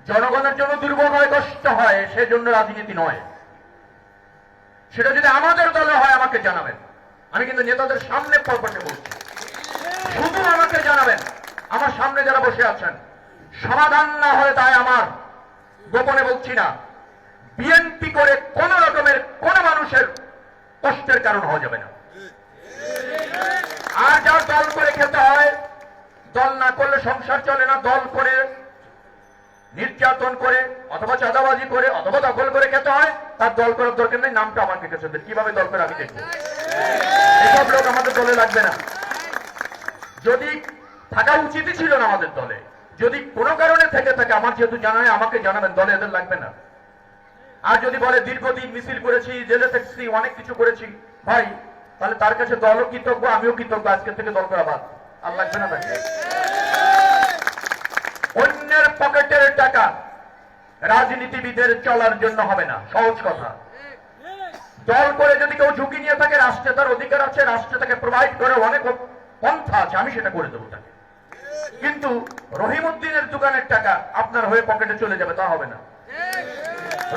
জনগণের জন্য দুর্ভোগ হয়, কষ্ট হয়, সেজন্য রাজনীতি নয়। সেটা যদি আমাদের দলে হয় আমাকে জানাবেন। আমি কিন্তু নেতাদের সামনে পরপরে বলছি, শুধু আমাকে জানাবেন। আমার সামনে যারা বসে আছেন, সমাধান না হলে তাই আমার, গোপনে বলছি না, বিএনপি করে কোন রকমের কোন মানুষের কষ্টের কারণ হওয়া যাবে না। আর যার দল করে খেতে হয়, দল না করলে সংসার চলে না, দল করে নির্যাতন করে অথবা চাঁদাবাজি করে অথবা দখল করে খেতে হয়, তার দল করার দরকার নেই। নামটা আমাকে কাছে কিভাবে দল করে আমি দেখবো। এসব লোক আমাদের দলে লাগবে না। যদি থাকা উচিতই ছিল না আমাদের দলে, যদি কোনো কারণে থেকে থাকে, আমার যেহেতু জানা নেই, আমাকে জানাবেন, দলে এদের লাগবে না। আর যদি বলে দীর্ঘদিন মিছিল করেছি, জেলে থাকছি, অনেক কিছু করেছি, ভাই তাহলে তার কাছে দলও কৃতজ্ঞ, আমিও কৃতজ্ঞ, আজকে থেকে দল করা বাদ। আর লাগবে না তাকে। অন্যের পকেটের টাকা রাজনীতিবিদের চলার জন্য হবে না, সহজ কথা। দল করে যদি কেউ ঝুঁকি নিয়ে থাকে, রাষ্ট্রে তার অধিকার আছে, রাষ্ট্রে তাকে প্রোভাইড করে অনেক পন্থা আছে, আমি সেটা করে দেবো তাকে। কিন্তু রহিমউদ্দিনের দোকানের টাকা আপনার হয়ে পকেটে চলে যাবে, তা হবে না।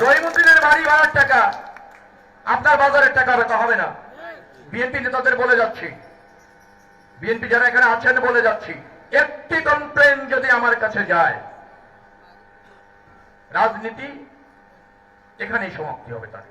রহিমউদ্দিনের বাড়ি ভাড়ার টাকা আপনার বাজারের টাকা হবে, তা হবে না। বিএনপি নেতাদের বলে যাচ্ছি, বিএনপি যারা এখানে আছেন বলে যাচ্ছি, একটি কমপ্লেন যদি আমার কাছে যায়, রাজনীতি এখানেই সমাপ্তি হবে তার।